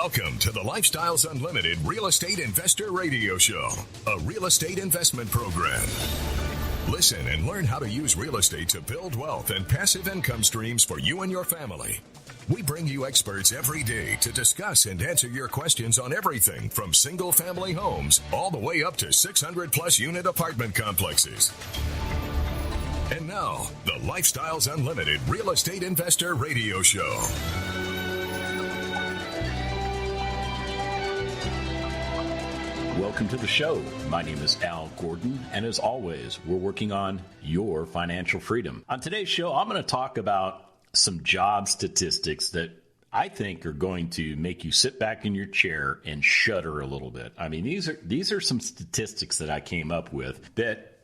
Welcome to the Lifestyles Unlimited Real Estate Investor Radio Show, a real estate investment program. Listen and learn how to use real estate to build wealth and passive income streams for you and your family. We bring you experts every day to discuss and answer your questions on everything from single-family homes all the way up to 600-plus unit apartment complexes. And now, the Lifestyles Unlimited Real Estate Investor Radio Show. Welcome to the show. My name is Al Gordon, and as always, we're working on your financial freedom. On today's show, I'm going to talk about some job statistics that I think are going to make you sit back in your chair and shudder a little bit. I mean, these are some statistics that I came up with that,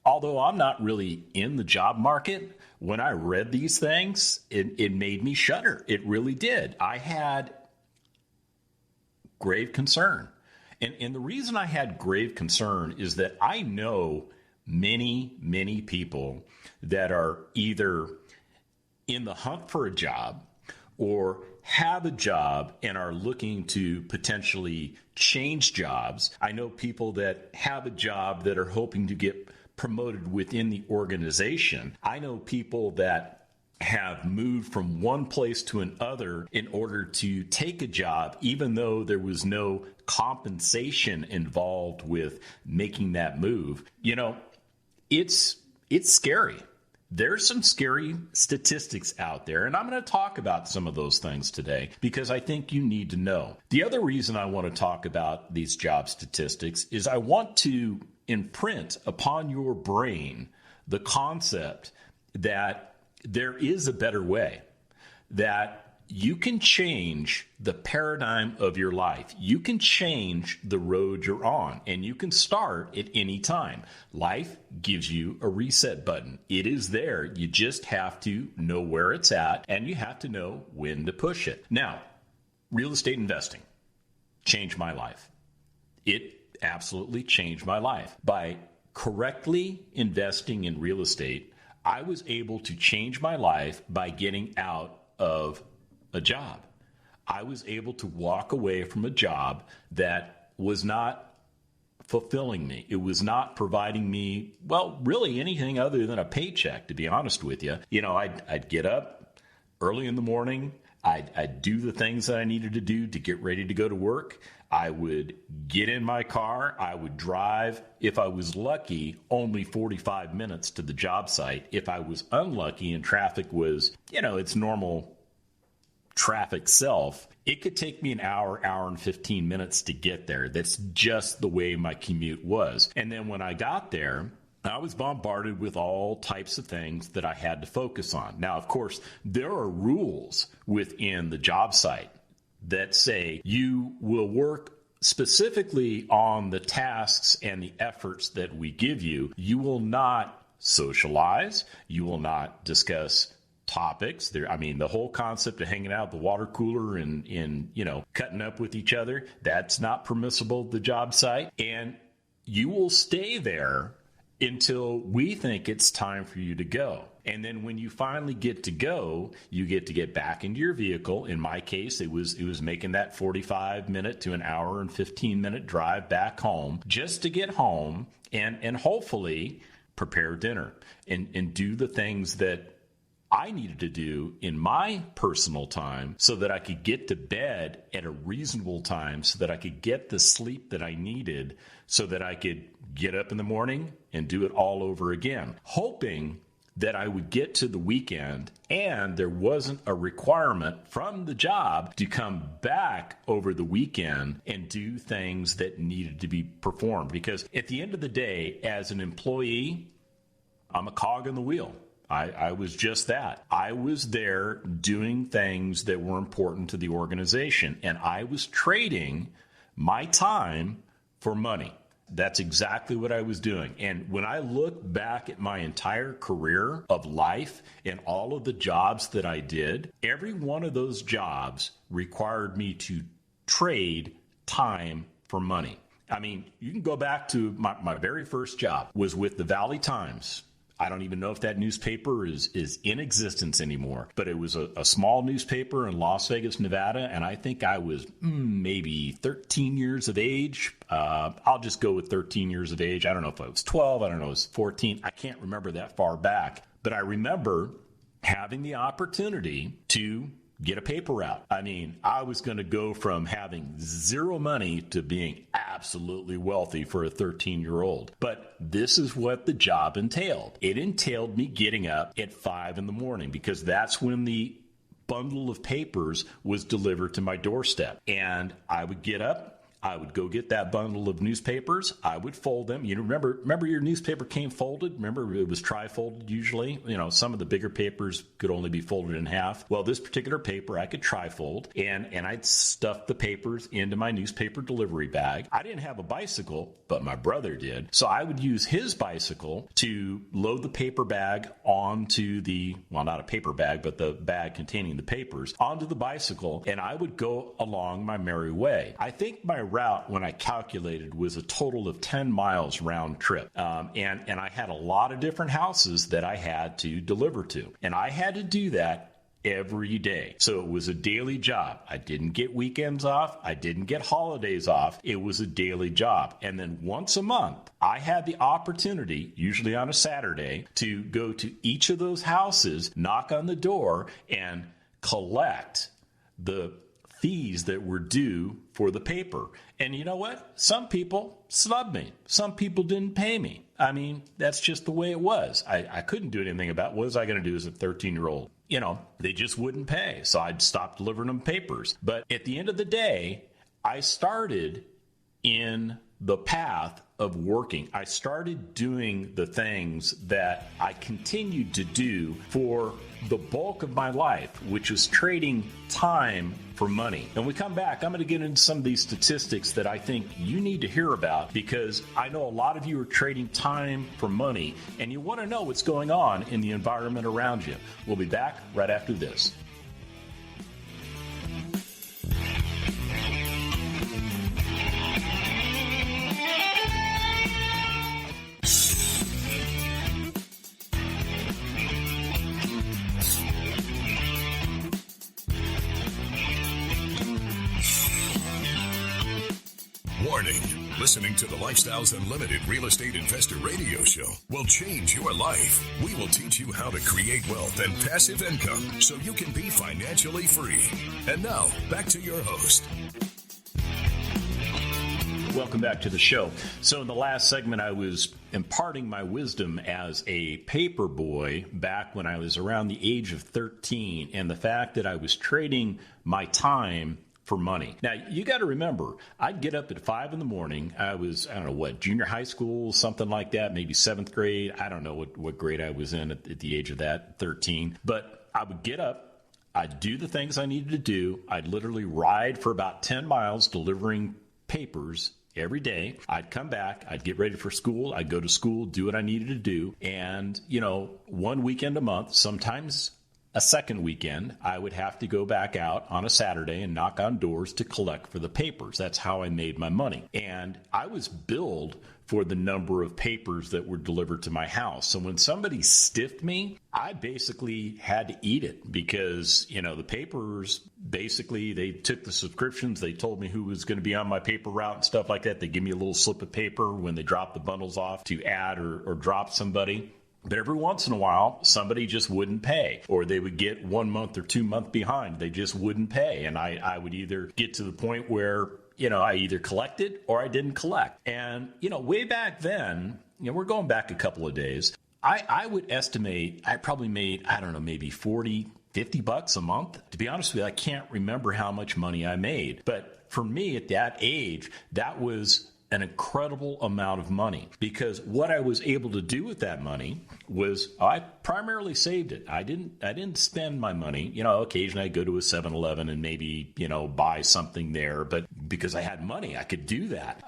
although I'm not really in the job market, when I read these things, it made me shudder. It really did. I had grave concern. And the reason I had grave concern is that I know many, many people that are either in the hunt for a job or have a job and are looking to potentially change jobs. I know people that have a job that are hoping to get promoted within the organization. I know people that have moved from one place to another in order to take a job, even though there was no compensation involved with making that move. You know, it's scary. There's some scary statistics out there, and I'm going to talk about some of those things today because I think you need to know. The other reason I want to talk about these job statistics is I want to imprint upon your brain the concept that there is a better way, that you can change the paradigm of your life. You can change the road you're on, and you can start at any time. Life gives you a reset button. It is there. You just have to know where it's at, and you have to know when to push it. Now, real estate investing changed my life. It absolutely changed my life. By correctly investing in real estate, I was able to change my life by getting out of a job. I was able to walk away from a job that was not fulfilling me. It was not providing me, well, really anything other than a paycheck, to be honest with you. You know, I'd get up early in the morning. I'd do the things that I needed to do to get ready to go to work. I would get in my car. I would drive, if I was lucky, only 45 minutes to the job site. If I was unlucky and traffic was, you know, its normal traffic self, it could take me an hour, hour and 15 minutes to get there. That's just the way my commute was. And then when I got there, I was bombarded with all types of things that I had to focus on. Now, of course, there are rules within the job site that say you will work specifically on the tasks and the efforts that we give you. You will not socialize. You will not discuss topics. The whole concept of hanging out at the water cooler and cutting up with each other, that's not permissible at the job site. And you will stay there until we think it's time for you to go. And then when you finally get to go, you get to get back into your vehicle. In my case, it was making that 45-minute to an hour and 15-minute drive back home just to get home and hopefully prepare dinner and do the things that I needed to do in my personal time so that I could get to bed at a reasonable time, so that I could get the sleep that I needed, so that I could get up in the morning and do it all over again, hoping that I would get to the weekend and there wasn't a requirement from the job to come back over the weekend and do things that needed to be performed. Because at the end of the day, as an employee, I'm a cog in the wheel. I was just that. I was there doing things that were important to the organization, and I was trading my time for money. That's exactly what I was doing. And when I look back at my entire career of life and all of the jobs that I did, every one of those jobs required me to trade time for money. I mean, you can go back to my very first job was with the Valley Times. I don't even know if that newspaper is in existence anymore, but it was a small newspaper in Las Vegas, Nevada, and I think I was maybe 13 years of age. I'll just go with 13 years of age. I don't know if I was 12. I don't know if I was 14. I can't remember that far back, but I remember having the opportunity to get a paper route. I mean, I was going to go from having zero money to being absolutely wealthy for a 13-year-old. But this is what the job entailed. It entailed me getting up at 5 in the morning because that's when the bundle of papers was delivered to my doorstep. And I would get up. I would go get that bundle of newspapers. I would fold them. You know, remember your newspaper came folded? Remember it was tri-folded usually? You know, some of the bigger papers could only be folded in half. Well, this particular paper I could tri-fold, and I'd stuff the papers into my newspaper delivery bag. I didn't have a bicycle, but my brother did. So I would use his bicycle to load the paper bag onto not a paper bag, but the bag containing the papers, onto the bicycle, and I would go along my merry way. I think my route, when I calculated, was a total of 10 miles round trip. And I had a lot of different houses that I had to deliver to. And I had to do that every day. So it was a daily job. I didn't get weekends off. I didn't get holidays off. It was a daily job. And then once a month, I had the opportunity, usually on a Saturday, to go to each of those houses, knock on the door, and collect the fees that were due for the paper. And you know what? Some people snubbed me. Some people didn't pay me. I mean, that's just the way it was. I couldn't do anything about what was I going to do as a 13-year-old. You know, they just wouldn't pay. So I'd stop delivering them papers. But at the end of the day, I started in the path of working. I started doing the things that I continued to do for the bulk of my life, which was trading time for money. And when we come back, I'm going to get into some of these statistics that I think you need to hear about, because I know a lot of you are trading time for money and you want to know what's going on in the environment around you. We'll be back right after this. Warning. Listening to the Lifestyles Unlimited Real Estate Investor Radio Show will change your life. We will teach you how to create wealth and passive income so you can be financially free. And now, back to your host. Welcome back to the show. So in the last segment, I was imparting my wisdom as a paper boy back when I was around the age of 13, and the fact that I was trading my time for money. Now, you got to remember, I'd get up at 5 in the morning. I was, junior high school, something like that, maybe 7th grade. I don't know what grade I was in at the age of that, 13. But I would get up, I'd do the things I needed to do. I'd literally ride for about 10 miles delivering papers every day. I'd come back, I'd get ready for school, I'd go to school, do what I needed to do. And, one weekend a month, sometimes a second weekend, I would have to go back out on a Saturday and knock on doors to collect for the papers. That's how I made my money. And I was billed for the number of papers that were delivered to my house. So when somebody stiffed me, I basically had to eat it because, the papers, basically, they took the subscriptions. They told me who was going to be on my paper route and stuff like that. They give me a little slip of paper when they drop the bundles off to add or drop somebody. But every once in a while, somebody just wouldn't pay, or they would get 1 month or 2 months behind. They just wouldn't pay. And I would either get to the point where, I either collected or I didn't collect. And, way back then, we're going back a couple of days. I would estimate I probably made, maybe $40-50 a month. To be honest with you, I can't remember how much money I made. But for me at that age, that was an incredible amount of money, because what I was able to do with that money was I primarily saved it. I didn't spend my money. Occasionally I'd go to a 7-Eleven and maybe, buy something there, but because I had money, I could do that.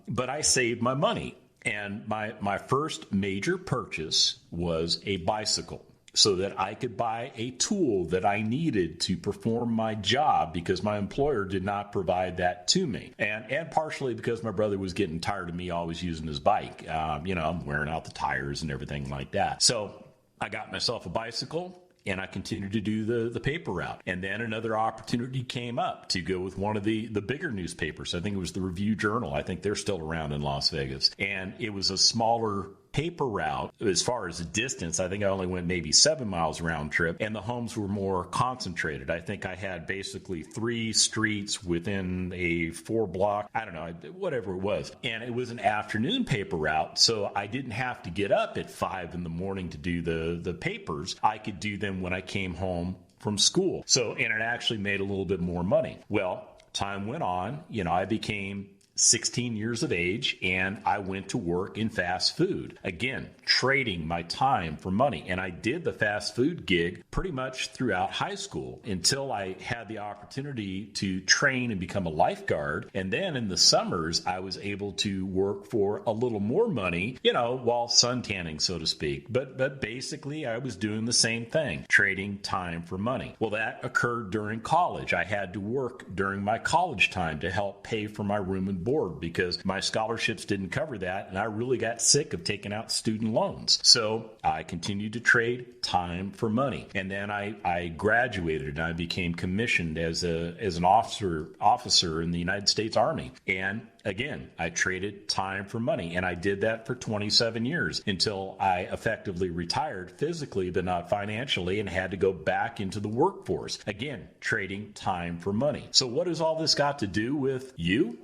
But I saved my money. And my first major purchase was a bicycle. so that I could buy a tool that I needed to perform my job because my employer did not provide that to me. And partially because my brother was getting tired of me always using his bike. I'm wearing out the tires and everything like that. So I got myself a bicycle, and I continued to do the paper route. And then another opportunity came up to go with one of the bigger newspapers. I think it was the Review Journal. I think they're still around in Las Vegas. And it was a smaller paper route. As far as the distance, I think I only went maybe 7 miles round trip, and the homes were more concentrated. I think I had basically 3 streets within a 4-block, I don't know, whatever it was. And it was an afternoon paper route, so I didn't have to get up at 5 in the morning to do the papers. I could do them when I came home from school. And it actually made a little bit more money. Well, time went on. I became 16 years of age, and I went to work in fast food. Again, trading my time for money. And I did the fast food gig pretty much throughout high school until I had the opportunity to train and become a lifeguard. And then in the summers, I was able to work for a little more money, while sun tanning, so to speak. But basically, I was doing the same thing, trading time for money. Well, that occurred during college. I had to work during my college time to help pay for my room and board because my scholarships didn't cover that, and I really got sick of taking out student loans. So I continued to trade time for money. And then I graduated and I became commissioned as an officer in the United States Army. And again, I traded time for money, and I did that for 27 years until I effectively retired physically, but not financially, and had to go back into the workforce. Again, trading time for money. So what has all this got to do with you?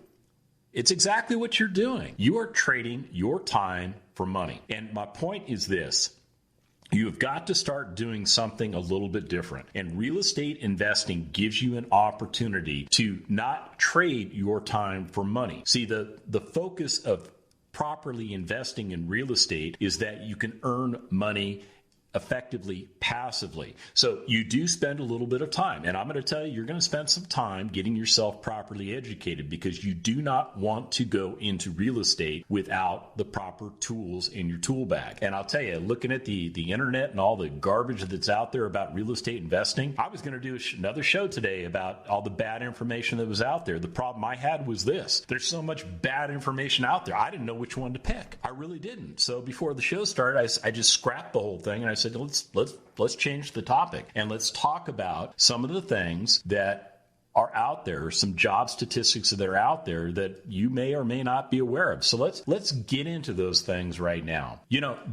It's exactly what you're doing. You are trading your time for money. And my point is this. You have got to start doing something a little bit different. And real estate investing gives you an opportunity to not trade your time for money. See, the focus of properly investing in real estate is that you can earn money effectively passively. So you do spend a little bit of time, and I'm going to tell you, you're going to spend some time getting yourself properly educated because you do not want to go into real estate without the proper tools in your tool bag. And I'll tell you, looking at the internet and all the garbage that's out there about real estate investing, I was going to do another show today about all the bad information that was out there. The problem I had was this. There's so much bad information out there. I didn't know which one to pick. I really didn't. So before the show started, I just scrapped the whole thing, and I said, let's change the topic and let's talk about some of the things that are out there, some job statistics that are out there that you may or may not be aware of. So let's get into those things right now.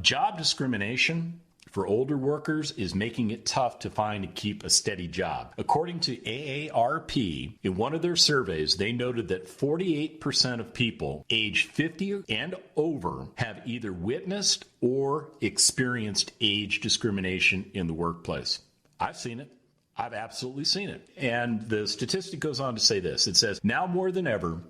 Job discrimination for older workers is making it tough to find and keep a steady job. According to AARP, in one of their surveys, they noted that 48% of people aged 50 and over have either witnessed or experienced age discrimination in the workplace. I've seen it. I've absolutely seen it. And the statistic goes on to say this. It says, now more than ever,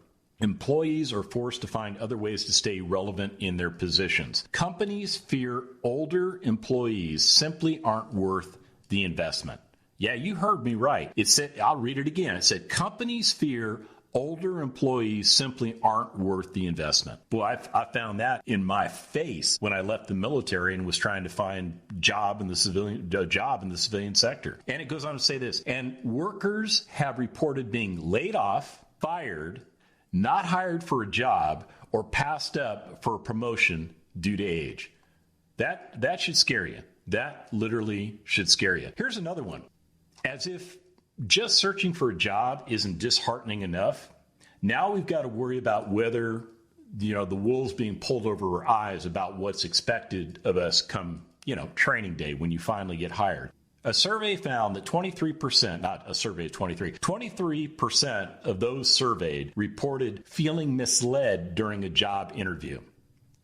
employees are forced to find other ways to stay relevant in their positions. Companies fear older employees simply aren't worth the investment. Yeah, you heard me right. It said, I'll read it again. It said, companies fear older employees simply aren't worth the investment. Boy, I found that in my face when I left the military and was trying to find a job in the civilian sector. And it goes on to say this, and workers have reported being laid off, fired, not hired for a job, or passed up for a promotion due to age. That should scare you. That literally should scare you. Here's another one. As if just searching for a job isn't disheartening enough, now we've got to worry about whether, the wool's being pulled over our eyes about what's expected of us come, training day when you finally get hired. A survey found that 23% of those surveyed reported feeling misled during a job interview.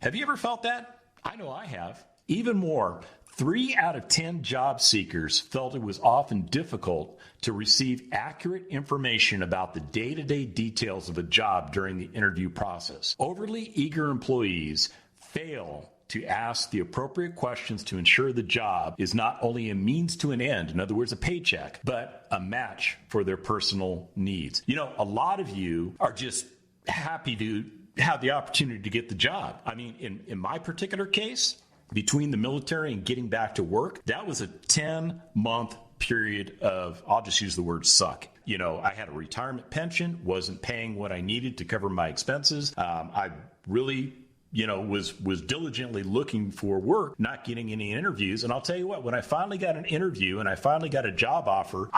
Have you ever felt that? I know I have. Even more, 3 out of 10 job seekers felt it was often difficult to receive accurate information about the day-to-day details of a job during the interview process. Overly eager employees fail to ask the appropriate questions to ensure the job is not only a means to an end, in other words, a paycheck, but a match for their personal needs. A lot of you are just happy to have the opportunity to get the job. I mean, in my particular case, between the military and getting back to work, that was a 10-month period of, I'll just use the word suck. You know, I had a retirement pension, wasn't paying what I needed to cover my expenses. I really, was diligently looking for work, not getting any interviews. And I'll tell you what, when I finally got an interview and I finally got a job offer,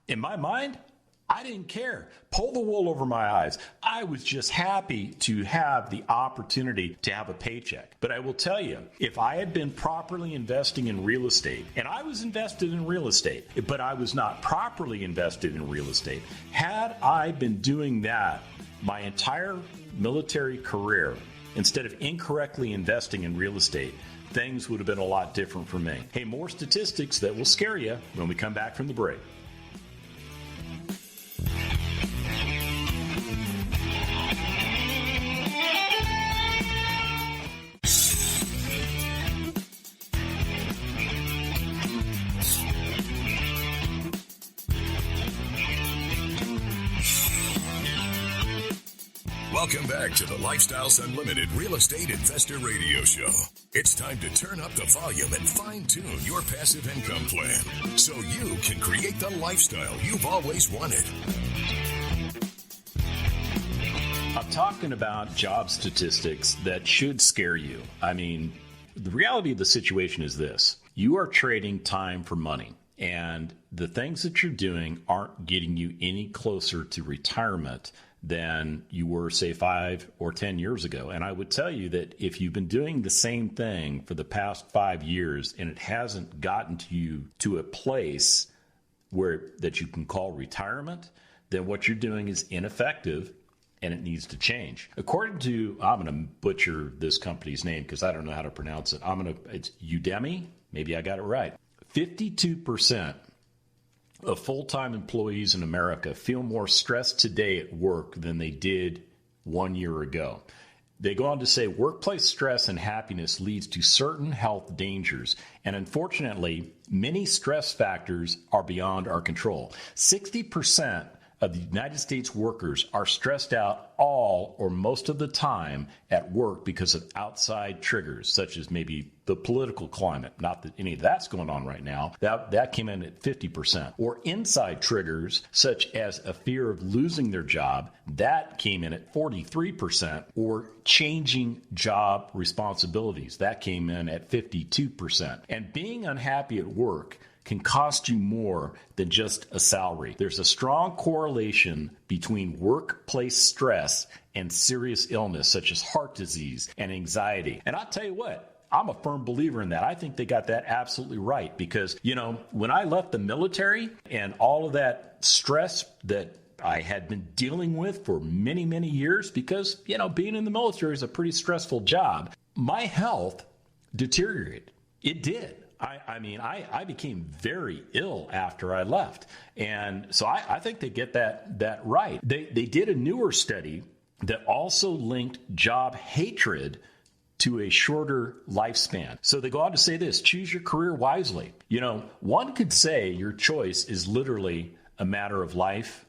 in my mind, I didn't care. Pull the wool over my eyes. I was just happy to have the opportunity to have a paycheck. But I will tell you, if I had been properly investing in real estate, and I was invested in real estate, but I was not properly invested in real estate, had I been doing that my entire military career, instead of incorrectly investing in real estate, things would have been a lot different for me. Hey, more statistics that will scare you when we come back from the break. Welcome back to the Lifestyles Unlimited Real Estate Investor Radio Show. It's time to turn up the volume and fine-tune your passive income plan so you can create the lifestyle you've always wanted. I'm talking about job statistics that should scare you. I mean, the reality of the situation is this. You are trading time for money, and the things that you're doing aren't getting you any closer to retirement than you were, say, 5 or 10 years ago. And I would tell you that if you've been doing the same thing for the past 5 years and it hasn't gotten to you to a place where that you can call retirement, then what you're doing is ineffective and it needs to change. According to, I'm going to butcher this company's name because I don't know how to pronounce it. It's Udemy. Maybe I got it right. 52% of full-time employees in America feel more stressed today at work than they did 1 year ago. They go on to say workplace stress and happiness leads to certain health dangers. And unfortunately, many stress factors are beyond our control. 60% of the United States workers are stressed out all or most of the time at work because of outside triggers, such as maybe the political climate. Not that any of that's going on right now. That came in at 50%. Or inside triggers, such as a fear of losing their job. That came in at 43%. Or changing job responsibilities. That came in at 52%. And being unhappy at work can cost you more than just a salary. There's a strong correlation between workplace stress and serious illness, such as heart disease and anxiety. And I'll tell you what, I'm a firm believer in that. I think they got that absolutely right because, when I left the military and all of that stress that I had been dealing with for many, many years because, being in the military is a pretty stressful job, my health deteriorated. It did. I became very ill after I left. And so I think they get that right. They did a newer study that also linked job hatred to a shorter lifespan. So they go on to say this, choose your career wisely. One could say your choice is literally a matter of life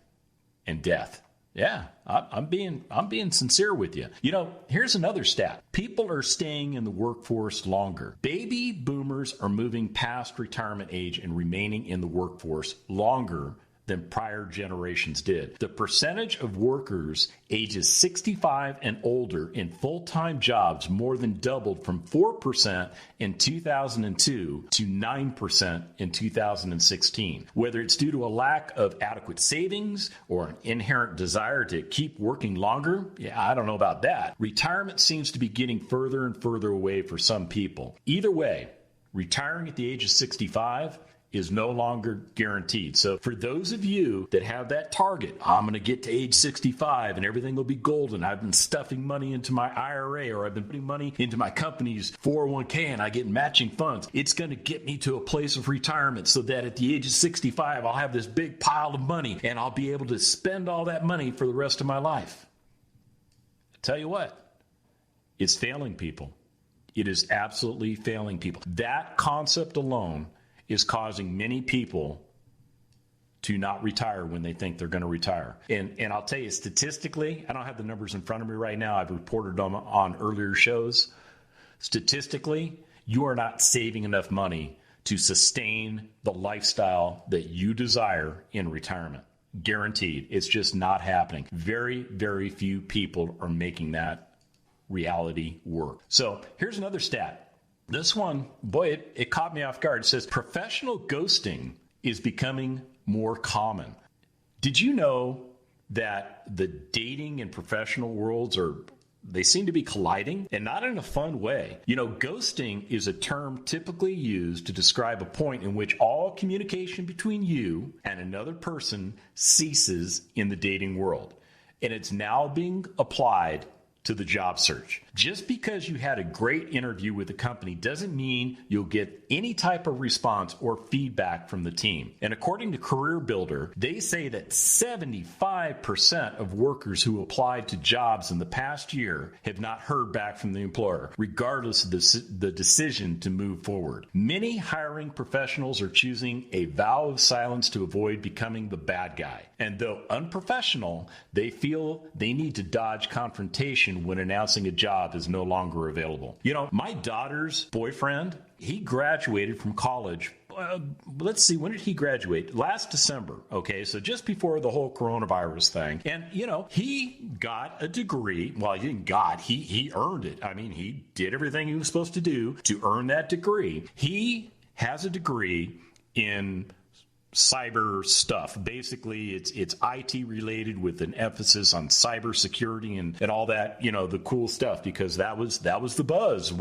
and death. Yeah, I'm being sincere with you. Here's another stat. People are staying in the workforce longer. Baby boomers are moving past retirement age and remaining in the workforce longer than prior generations did. The percentage of workers ages 65 and older in full-time jobs more than doubled from 4% in 2002 to 9% in 2016. Whether it's due to a lack of adequate savings or an inherent desire to keep working longer, I don't know about that. Retirement seems to be getting further and further away for some people. Either way, retiring at the age of 65 is no longer guaranteed. So for those of you that have that target, I'm going to get to age 65 and everything will be golden. I've been stuffing money into my IRA or I've been putting money into my company's 401k and I get matching funds. It's going to get me to a place of retirement so that at the age of 65, I'll have this big pile of money and I'll be able to spend all that money for the rest of my life. I tell you what, it's failing people. It is absolutely failing people. That concept alone is causing many people to not retire when they think they're going to retire. And I'll tell you, statistically, I don't have the numbers in front of me right now. I've reported them on earlier shows. Statistically, you are not saving enough money to sustain the lifestyle that you desire in retirement. Guaranteed. It's just not happening. Very, very few people are making that reality work. So here's another stat. This one, boy, it caught me off guard. It says professional ghosting is becoming more common. Did you know that the dating and professional worlds they seem to be colliding, and not in a fun way? You know, ghosting is a term typically used to describe a point in which all communication between you and another person ceases in the dating world. And it's now being applied to the job search. Just because you had a great interview with the company doesn't mean you'll get any type of response or feedback from the team. And according to Career Builder, they say that 75% of workers who applied to jobs in the past year have not heard back from the employer, regardless of the decision to move forward. Many hiring professionals are choosing a vow of silence to avoid becoming the bad guy. And though unprofessional, they feel they need to dodge confrontation when announcing a job is no longer available. You know, my daughter's boyfriend, he graduated from college. Let's see, when did he graduate? Last December. Okay, so just before the whole coronavirus thing. And, you know, he got a degree. Well, he didn't he earned it. I mean, he did everything he was supposed to do to earn that degree. He has a degree in cyber stuff. Basically, it's IT related with an emphasis on cyber security and all that, you know, the cool stuff, because that was the buzz,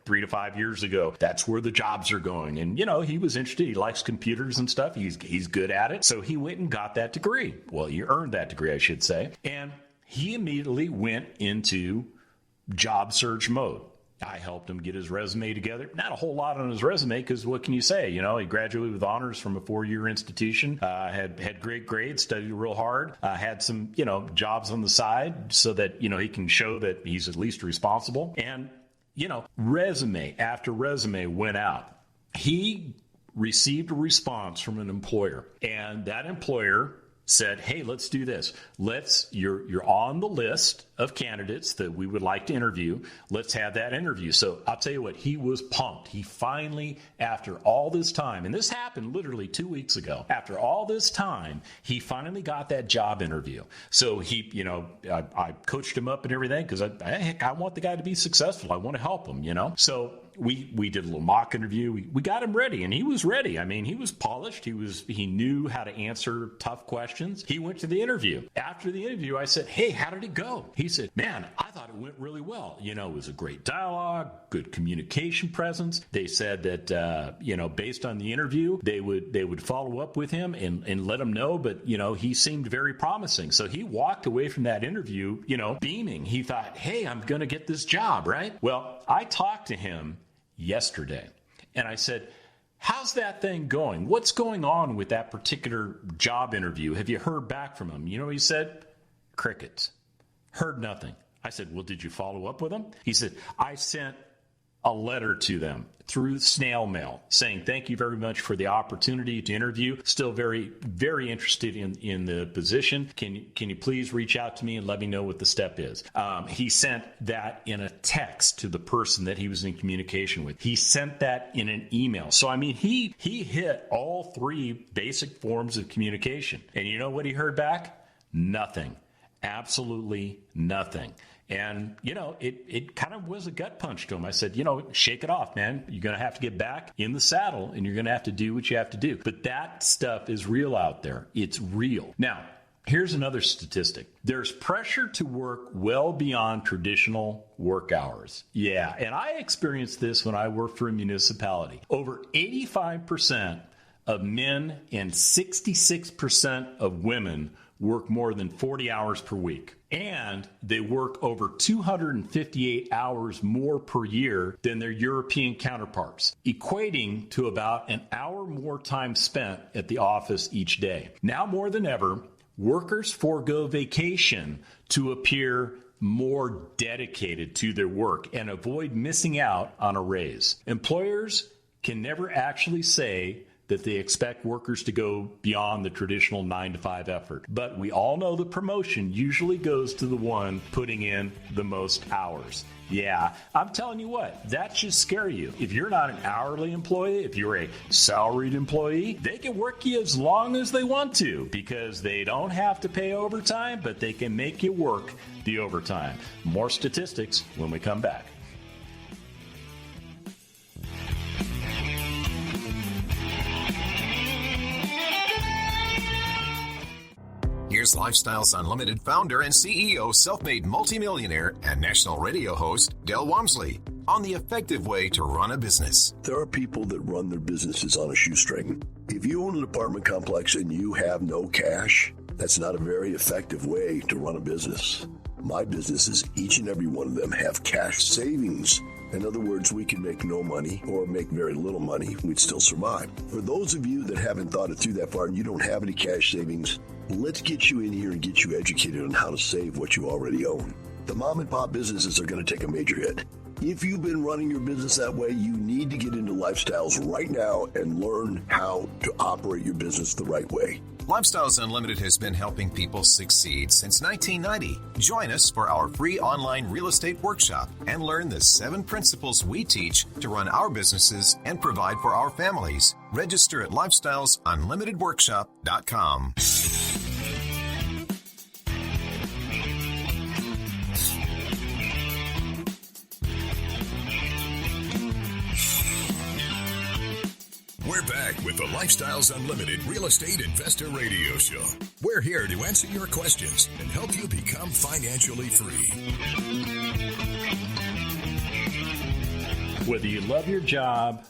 3 to 5 years ago. That's where the jobs are going. And, you know, he was interested. He likes computers and stuff. He's good at it. So he went and got that degree. Well, he earned that degree, I should say. And he immediately went into job search mode. I helped him get his resume together. Not a whole lot on his resume, because what can you say? You know, he graduated with honors from a 4-year institution, had great grades, studied real hard, had some, you know, jobs on the side so that, you know, he can show that he's at least responsible. And, you know, resume after resume went out. He received a response from an employer, and that employer said, hey, let's do this. You're on the list of candidates that we would like to interview. Let's have that interview. So I'll tell you what, he was pumped. He finally, after all this time, and this happened literally 2 weeks ago, after all this time, he finally got that job interview. So he, you know, I coached him up and everything, because I want the guy to be successful. I want to help him, you know. So we did a little mock interview. We got him ready, and he was ready. I mean, he was polished. He knew how to answer tough questions. He went to the interview. After the interview, I said, hey, how did it go? He said, man, I thought it went really well. You know, it was a great dialogue, good communication presence. They said that, you know, based on the interview, they would follow up with him and let him know. But, you know, he seemed very promising. So he walked away from that interview, you know, beaming. He thought, hey, I'm going to get this job, right? Well, I talked to him yesterday, and I said, how's that thing going? What's going on with that particular job interview? Have you heard back from him? You know what he said? Crickets. Heard nothing. I said, well, did you follow up with him? He said, I sent a letter to them through snail mail saying, thank you very much for the opportunity to interview. Still very, very interested in the position. Can you please reach out to me and let me know what the step is? He sent that in a text to the person that he was in communication with. He sent that in an email. So, I mean, he hit all 3 basic forms of communication. And you know what he heard back? Nothing. Absolutely nothing. And, you know, it kind of was a gut punch to him. I said, you know, shake it off, man. You're going to have to get back in the saddle, and you're going to have to do what you have to do. But that stuff is real out there. It's real. Now, here's another statistic. There's pressure to work well beyond traditional work hours. Yeah, and I experienced this when I worked for a municipality. Over 85% of men and 66% of women work more than 40 hours per week. And they work over 258 hours more per year than their European counterparts, equating to about an hour more time spent at the office each day. Now more than ever, workers forego vacation to appear more dedicated to their work and avoid missing out on a raise. Employers can never actually say that they expect workers to go beyond the traditional 9-to-5 effort. But we all know the promotion usually goes to the one putting in the most hours. Yeah, I'm telling you what, that should scare you. If you're not an hourly employee, if you're a salaried employee, they can work you as long as they want to because they don't have to pay overtime, but they can make you work the overtime. More statistics when we come back. Here's Lifestyles Unlimited founder and CEO, self-made multimillionaire, and national radio host, Del Walmsley, on the effective way to run a business. There are people that run their businesses on a shoestring. If you own an apartment complex and you have no cash, that's not a very effective way to run a business. My businesses, each and every one of them, have cash savings. In other words, we can make no money or make very little money. We'd still survive. For those of you that haven't thought it through that far and you don't have any cash savings, let's get you in here and get you educated on how to save what you already own. The mom and pop businesses are going to take a major hit. If you've been running your business that way, you need to get into Lifestyles right now and learn how to operate your business the right way. Lifestyles Unlimited has been helping people succeed since 1990. Join us for our free online real estate workshop and learn the 7 principles we teach to run our businesses and provide for our families. Register at lifestylesunlimitedworkshop.com. We're back with the Lifestyles Unlimited Real Estate Investor Radio Show. We're here to answer your questions and help you become financially free. Whether you love your job,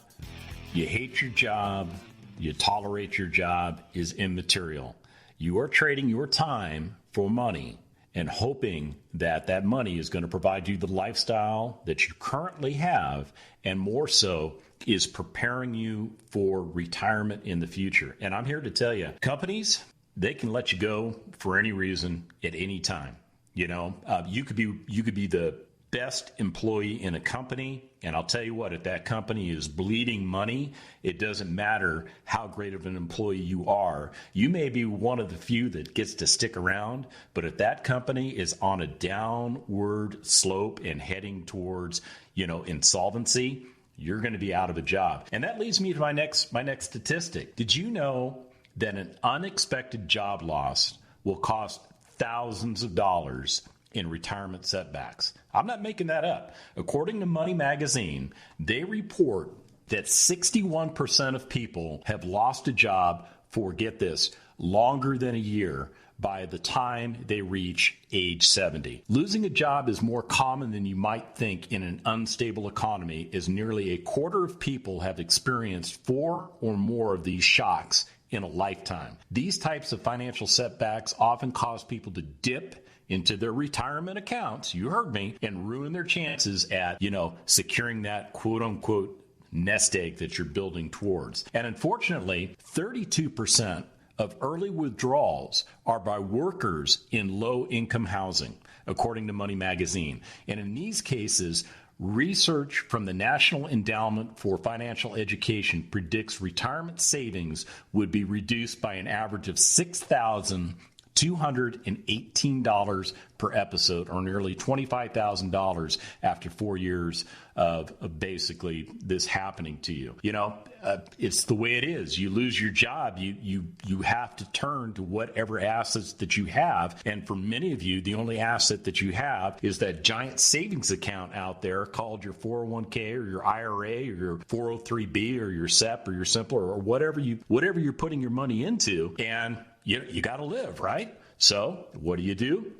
you hate your job, you tolerate your job is immaterial. You are trading your time for money and hoping that that money is going to provide you the lifestyle that you currently have, and more so, is preparing you for retirement in the future. And I'm here to tell you, companies, they can let you go for any reason at any time. You know, you could be the best employee in a company, and I'll tell you what, if that company is bleeding money, it doesn't matter how great of an employee you are. You may be one of the few that gets to stick around, but if that company is on a downward slope and heading towards, insolvency, you're going to be out of a job. And that leads me to my next statistic. Did you know that an unexpected job loss will cost thousands of dollars in retirement setbacks? I'm not making that up. According to Money Magazine, they report that 61% of people have lost a job for, get this, longer than a year by the time they reach age 70. Losing a job is more common than you might think in an unstable economy, as nearly a quarter of people have experienced 4 or more of these shocks in a lifetime. These types of financial setbacks often cause people to dip into their retirement accounts, you heard me, and ruin their chances at, securing that quote-unquote nest egg that you're building towards. And unfortunately, 32% of early withdrawals are by workers in low-income housing, according to Money Magazine. And in these cases, research from the National Endowment for Financial Education predicts retirement savings would be reduced by an average of $6,218 per episode, or nearly $25,000 after 4 years of basically this happening to you. It's the way it is. You lose your job, you have to turn to whatever assets that you have. And for many of you, the only asset that you have is that giant savings account out there called your 401k or your IRA or your 403b or your SEP or your Simpler or whatever you're putting your money into. And you got to live, right? So what do?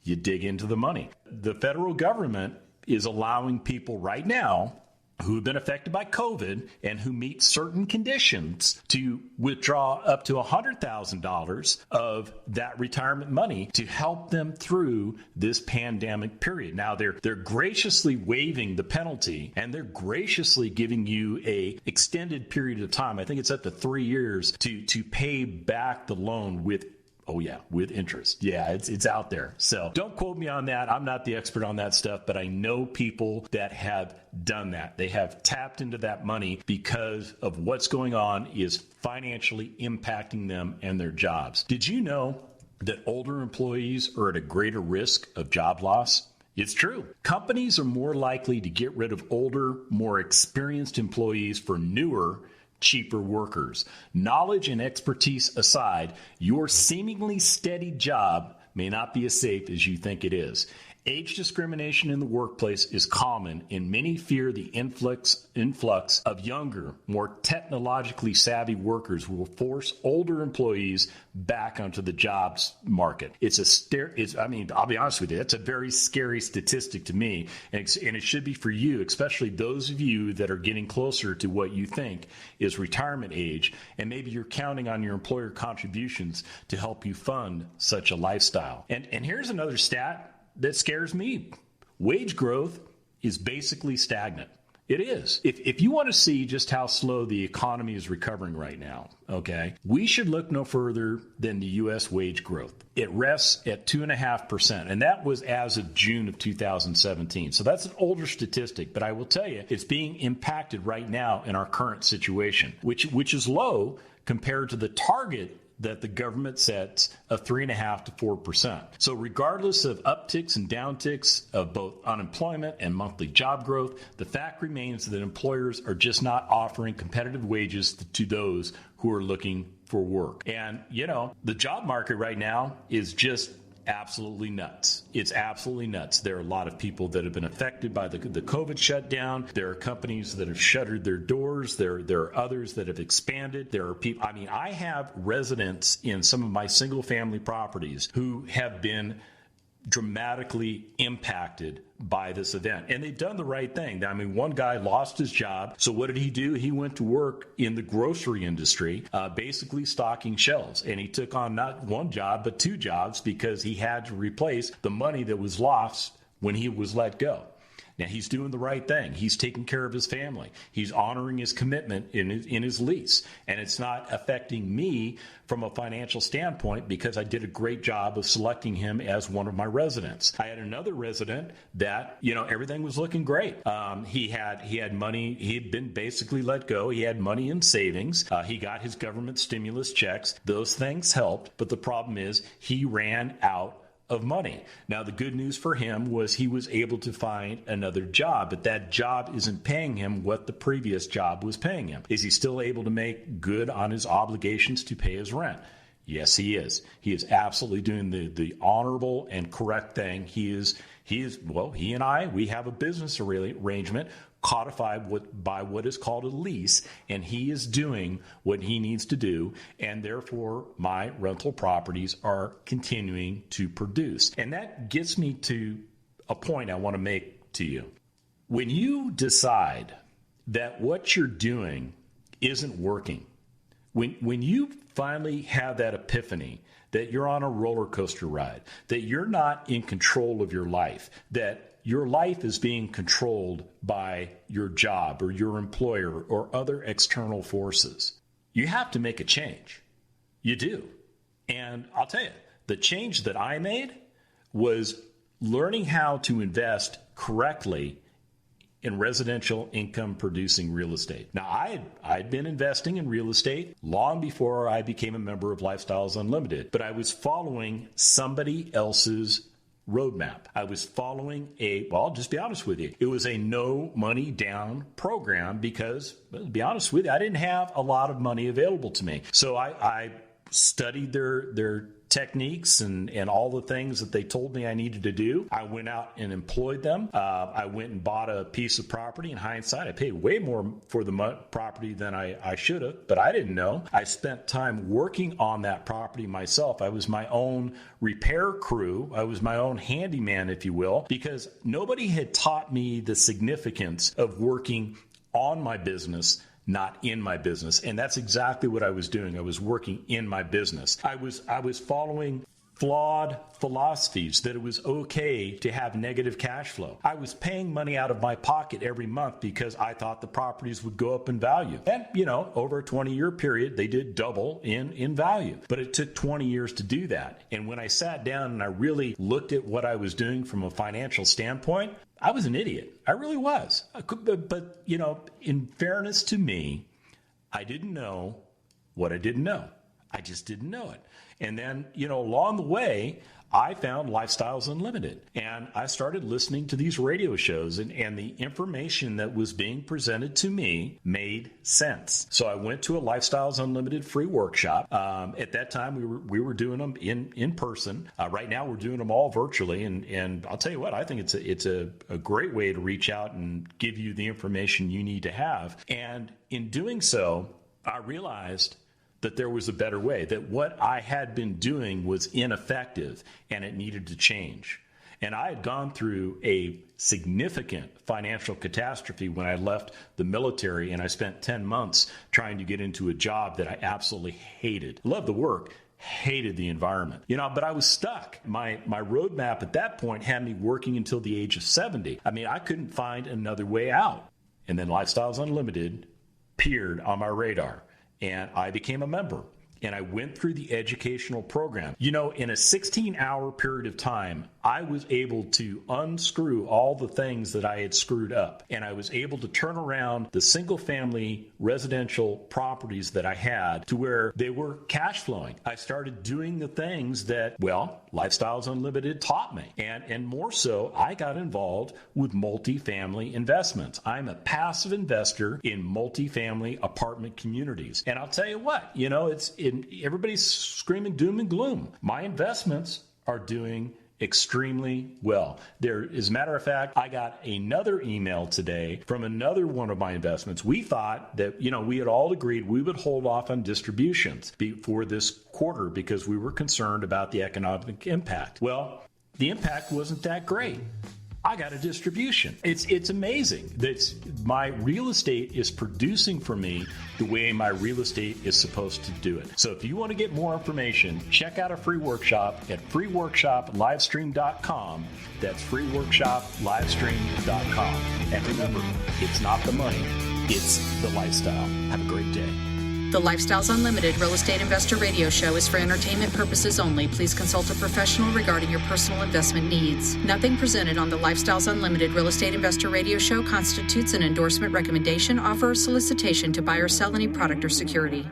You dig into the money. The federal government is allowing people right now who have been affected by COVID and who meet certain conditions to withdraw up to $100,000 of that retirement money to help them through this pandemic period. Now, they're graciously waiving the penalty, and they're graciously giving you a extended period of time. I think it's up to 3 years to pay back the loan with Oh, yeah, with interest. Yeah, it's out there. So don't quote me on that. I'm not the expert on that stuff, but I know people that have done that. They have tapped into that money because of what's going on is financially impacting them and their jobs. Did you know that older employees are at a greater risk of job loss? It's true. Companies are more likely to get rid of older, more experienced employees for newer, cheaper workers. Knowledge and expertise aside, your seemingly steady job may not be as safe as you think it is. Age discrimination in the workplace is common, and many fear the influx of younger, more technologically savvy workers will force older employees back onto the jobs market. I'll be honest with you, that's a very scary statistic to me, and it should be for you, especially those of you that are getting closer to what you think is retirement age, and maybe you're counting on your employer contributions to help you fund such a lifestyle. And here's another stat that scares me. Wage growth is basically stagnant. It is. If you want to see just how slow the economy is recovering right now, okay, we should look no further than the U.S. wage growth. It rests at 2.5%, and that was as of June of 2017. So that's an older statistic, but I will tell you, it's being impacted right now in our current situation, which is low compared to the target that the government sets of 3.5% to 4%. So regardless of upticks and downticks of both unemployment and monthly job growth, the fact remains that employers are just not offering competitive wages to those who are looking for work. And, the job market right now is just absolutely nuts. It's absolutely nuts. There are a lot of people that have been affected by the COVID shutdown. There are companies that have shuttered their doors. There are others that have expanded. There are people, I have residents in some of my single family properties who have been dramatically impacted by this event. And they've done the right thing. One guy lost his job. So what did he do? He went to work in the grocery industry, basically stocking shelves. And he took on not one job, but two jobs because he had to replace the money that was lost when he was let go. Now, he's doing the right thing. He's taking care of his family. He's honoring his commitment in his lease. And it's not affecting me from a financial standpoint because I did a great job of selecting him as one of my residents. I had another resident that, everything was looking great. He had money. He had been basically let go. He had money in savings. He got his government stimulus checks. Those things helped. But the problem is he ran out of money. Now, the good news for him was he was able to find another job, but that job isn't paying him what the previous job was paying him. Is he still able to make good on his obligations to pay his rent? Yes, he is. He is absolutely doing the honorable and correct thing. He and I, we have a business arrangement codified by what is called a lease, and he is doing what he needs to do, and therefore my rental properties are continuing to produce. And that gets me to a point I want to make to you. When you decide that what you're doing isn't working, when you finally have that epiphany that you're on a roller coaster ride, that you're not in control of your life, that your life is being controlled by your job or your employer or other external forces, you have to make a change. You do. And I'll tell you, the change that I made was learning how to invest correctly in residential income producing real estate. Now, I'd been investing in real estate long before I became a member of Lifestyles Unlimited, but I was following somebody else's roadmap. I was following I'll just be honest with you, it was a no money down program because, to be honest with you, I didn't have a lot of money available to me. So I studied their techniques and all the things that they told me I needed to do. I went out and employed them. I went and bought a piece of property. In hindsight, I paid way more for the property than I should have, but I didn't know. I spent time working on that property myself. I was my own repair crew. I was my own handyman, if you will, because nobody had taught me the significance of working on my business, not in my business. And that's exactly what I was doing. I was working in my business. I was following flawed philosophies that it was okay to have negative cash flow. I was paying money out of my pocket every month because I thought the properties would go up in value. And, over a 20-year period, they did double in value. But it took 20 years to do that. And when I sat down and I really looked at what I was doing from a financial standpoint, I was an idiot. I really was. But in fairness to me, I didn't know what I didn't know. I just didn't know it. And then, along the way, I found Lifestyles Unlimited, and I started listening to these radio shows, and the information that was being presented to me made sense. So I went to a Lifestyles Unlimited free workshop. At that time, we were doing them in person. Right now, we're doing them all virtually, and I'll tell you what, I think it's a great way to reach out and give you the information you need to have. And in doing so, I realized that there was a better way, that what I had been doing was ineffective and it needed to change. And I had gone through a significant financial catastrophe when I left the military, and I spent 10 months trying to get into a job that I absolutely hated. Loved the work, hated the environment, but I was stuck. My roadmap at that point had me working until the age of 70. I couldn't find another way out. And then Lifestyles Unlimited appeared on my radar. And I became a member, and I went through the educational program. In a 16-hour period of time, I was able to unscrew all the things that I had screwed up, and I was able to turn around the single-family residential properties that I had to where they were cash flowing. I started doing the things that, Lifestyles Unlimited taught me, and more so, I got involved with multifamily investments. I'm a passive investor in multifamily apartment communities, and I'll tell you what, everybody's screaming doom and gloom. My investments are doing extremely well. As a matter of fact, I got another email today from another one of my investments. We thought that, we had all agreed we would hold off on distributions for this quarter because we were concerned about the economic impact. Well, the impact wasn't that great. I got a distribution. It's amazing that my real estate is producing for me the way my real estate is supposed to do it. So if you want to get more information, check out a free workshop at freeworkshoplivestream.com. That's freeworkshoplivestream.com. And remember, it's not the money, it's the lifestyle. Have a great day. The Lifestyles Unlimited Real Estate Investor Radio Show is for entertainment purposes only. Please consult a professional regarding your personal investment needs. Nothing presented on the Lifestyles Unlimited Real Estate Investor Radio Show constitutes an endorsement, recommendation, offer, or solicitation to buy or sell any product or security.